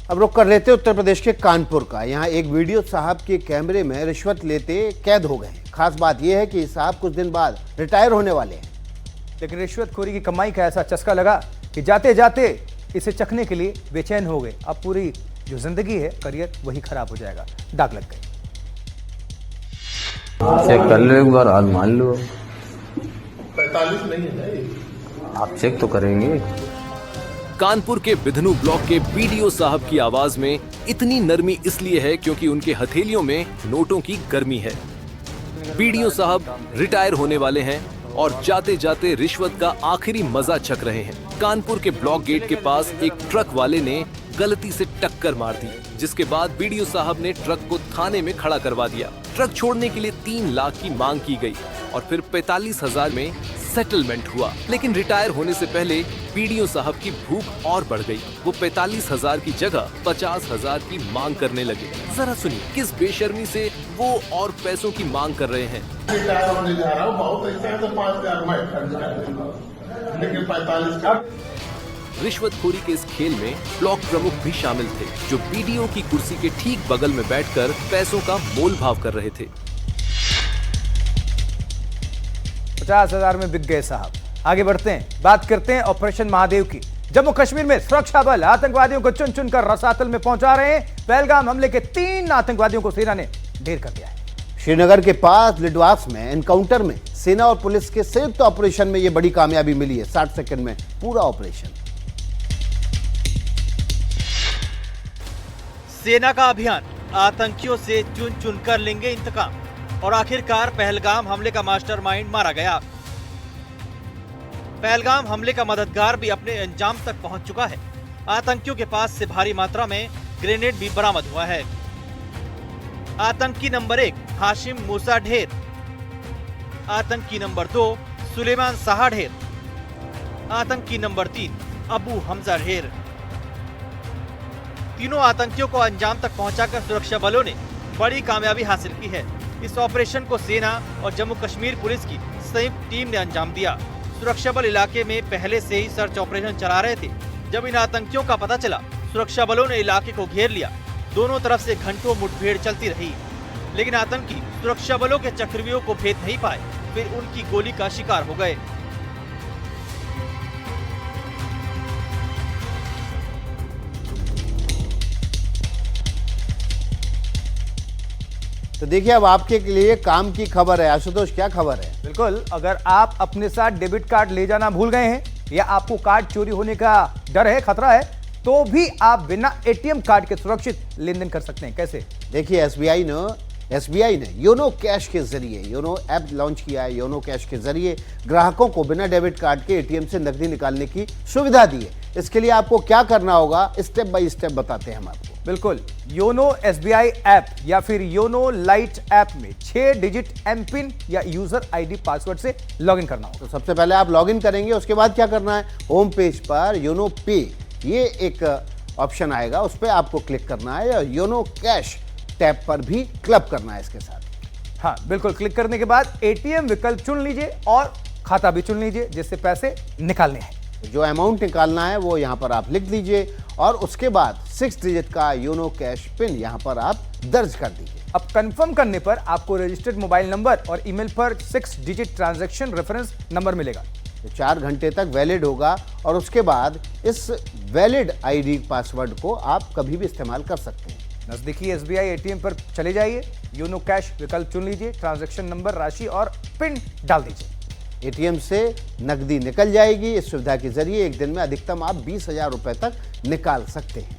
अब रुक कर लेते उत्तर प्रदेश के कानपुर का। यहाँ एक वीडियो साहब के कैमरे में रिश्वत लेते कैद हो गए हैं। खास बात यह है कि साहब कुछ दिन बाद रिटायर होने वाले हैं, लेकिन रिश्वतखोरी की कमाई का ऐसा चस्का लगा कि जाते जाते इसे चखने के लिए बेचैन हो गए। अब पूरी जो जिंदगी है, करियर, वही खराब हो जाएगा। दाग लग गई। चेक कर लो एक बार, आज मान लो 45 नहीं है। आप चेक तो करेंगे। कानपुर के बिधनु ब्लॉक के बीडीओ साहब की आवाज में इतनी नरमी इसलिए है क्योंकि उनके हथेलियों में नोटों की गर्मी है। बीडीओ साहब रिटायर होने वाले हैं और जाते जाते रिश्वत का आखिरी मजा चख रहे हैं। कानपुर के ब्लॉक गेट के पास एक ट्रक वाले ने गलती से टक्कर मार दी, जिसके बाद बीडीओ साहब ने ट्रक को थाने में खड़ा करवा दिया। ट्रक छोड़ने के लिए 3 लाख की मांग की गई और फिर 45,000 में सेटलमेंट हुआ। लेकिन रिटायर होने से पहले बीडीओ साहब की भूख और बढ़ गई। वो 45,000 की जगह 50,000 की मांग करने लगे। जरा सुनिए किस बेशर्मी से वो और पैसों की मांग कर रहे हैं। रिटायर होने जा रहा हूँ, बहुत ऐसा है तो 5,000 मैं खर्च कर दूंगा, लेकिन 45 का। रिश्वतखोरी के इस खेल में ब्लॉक प्रमुख भी शामिल थे, जो बीडीओ की कुर्सी के ठीक बगल में बैठकर पैसों का मोल भाव कर रहे थे। 50,000 में बिक गए साहब। आगे बढ़ते हैं, बात करते हैं ऑपरेशन महादेव की। जम्मू कश्मीर में सुरक्षा बल आतंकवादियों को चुन चुनकर रसातल में पहुंचा रहे हैं। पहलगाम हमले के 3 आतंकवादियों को सेना ने ढेर कर दिया है। श्रीनगर के पास लिडवास में एनकाउंटर में सेना और पुलिस के संयुक्त ऑपरेशन में यह बड़ी कामयाबी मिली है। 60 सेकंड में पूरा ऑपरेशन। सेना का अभियान, आतंकियों से चुन चुन कर लेंगे इंतकाम, और आखिरकार पहलगाम हमले का मास्टरमाइंड मारा गया। पहलगाम हमले का मददगार भी अपने अंजाम तक पहुंच चुका है। आतंकियों के पास से भारी मात्रा में ग्रेनेड भी बरामद हुआ है। आतंकी नंबर 1 हाशिम मूसा ढेर, आतंकी नंबर 2 सुलेमान साहा ढेर, आतंकी नंबर 3 अबू हमजा ढेर। तीनों आतंकियों को अंजाम तक पहुंचाकर सुरक्षा बलों ने बड़ी कामयाबी हासिल की है। इस ऑपरेशन को सेना और जम्मू कश्मीर पुलिस की संयुक्त टीम ने अंजाम दिया। सुरक्षा बल इलाके में पहले से ही सर्च ऑपरेशन चला रहे थे। जब इन आतंकियों का पता चला, सुरक्षा बलों ने इलाके को घेर लिया। दोनों तरफ से घंटों मुठभेड़ चलती रही, लेकिन आतंकी सुरक्षा बलों के चक्रव्यूह को भेद नहीं पाए। फिर उनकी गोली का शिकार हो गए। तो देखिए, अब आपके लिए काम की खबर है। आशुतोष, क्या खबर है? बिल्कुल, अगर आप अपने साथ डेबिट कार्ड ले जाना भूल गए हैं या आपको कार्ड चोरी होने का डर है, खतरा है, तो भी आप बिना एटीएम कार्ड के सुरक्षित लेन देन कर सकते हैं। कैसे? देखिए, एसबीआई ने योनो कैश के जरिए योनो ऐप लॉन्च किया है। योनो कैश के जरिए ग्राहकों को बिना डेबिट कार्ड के एटीएम से नकदी निकालने की सुविधा दी है। इसके लिए आपको क्या करना होगा, स्टेप बाय स्टेप बताते हैं हम आपको। बिल्कुल, योनो एसबीआई ऐप या फिर योनो लाइट ऐप में 6 डिजिट एमपिन या यूजर आईडी पासवर्ड से लॉगिन करना होगा। तो सबसे पहले आप लॉगिन करेंगे, उसके बाद क्या करना है, होम पेज पर योनो पे ये एक ऑप्शन आएगा, उस पर आपको क्लिक करना है और योनो कैश टैब पर भी क्लब करना है इसके साथ। हाँ बिल्कुल, क्लिक करने के बाद एटीएम विकल्प चुन लीजिए और खाता भी चुन लीजिए जिससे पैसे निकालने हैं। जो अमाउंट निकालना है वो यहाँ पर आप लिख दीजिए और उसके बाद 6 डिजिट का योनो कैश पिन यहाँ पर आप दर्ज कर दीजिए। अब कंफर्म करने पर आपको रजिस्टर्ड मोबाइल नंबर और ईमेल पर 6 डिजिट ट्रांजैक्शन रेफरेंस नंबर मिलेगा। 4 घंटे तक वैलिड होगा और उसके बाद इस वैलिड आईडी पासवर्ड को आप कभी भी इस्तेमाल कर सकते हैं। नजदीकी एसबीआई एटीएम पर चले जाइए, योनो कैश विकल्प चुन लीजिए, ट्रांजैक्शन नंबर, राशि और पिन डाल दीजिए। एटीएम से नकदी निकल जाएगी। इस सुविधा के जरिए एक दिन में अधिकतम आप 20,000 रुपए तक निकाल सकते हैं।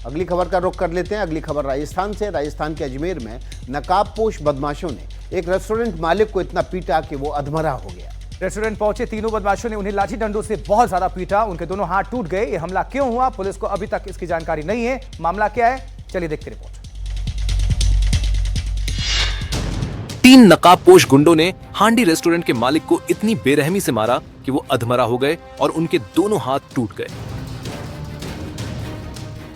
अगली खबर का रुख कर लेते हैं। अगली खबर राजस्थान से। राजस्थान के अजमेर में नकाबपोश बदमाशों ने एक रेस्टोरेंट मालिक को इतना पीटा कि वो अधमरा हो गया। रेस्टोरेंट पहुंचे तीनों बदमाशों ने उन्हें लाठी डंडों से बहुत ज्यादा पीटा। उनके दोनों हाथ टूट गए। ये हमला क्यों हुआ, पुलिस को अभी तक इसकी जानकारी नहीं है। मामला क्या है, चलिए देखते रिपोर्ट। 3 नकाबपोश गुंडों ने हांडी रेस्टोरेंट के मालिक को इतनी बेरहमी से मारा कि वो अधमरा हो गए और उनके दोनों हाथ टूट गए।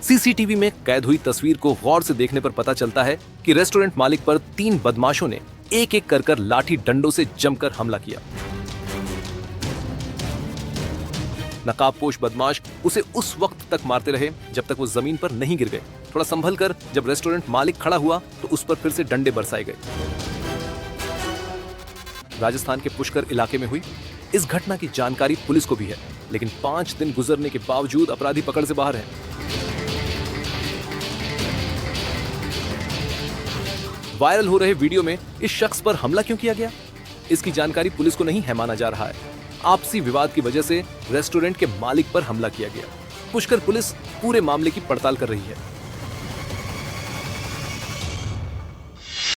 सीसीटीवी में कैद हुई तस्वीर को गौर से देखने पर पता चलता है कि रेस्टोरेंट मालिक पर 3 बदमाशों ने एक एक कर लाठी डंडों से जमकर हमला किया। नकाबपोश बदमाश उसे उस वक्त तक मारते रहे जब तक वो जमीन पर नहीं गिर गए। थोड़ा संभल कर जब रेस्टोरेंट मालिक खड़ा हुआ तो उस पर फिर से डंडे बरसाए गए। राजस्थान के पुष्कर इलाके में हुई इस घटना की जानकारी पुलिस को भी है, लेकिन 5 दिन गुजरने के बावजूद अपराधी पकड़ से बाहर हैं। वायरल हो रहे वीडियो में इस शख्स पर हमला क्यों किया गया, इसकी जानकारी पुलिस को नहीं है माना जा रहा है। आपसी विवाद की वजह से रेस्टोरेंट के मालिक पर हमला किया गया। पुष्कर पुलिस पूरे मामले की पड़ताल कर रही है।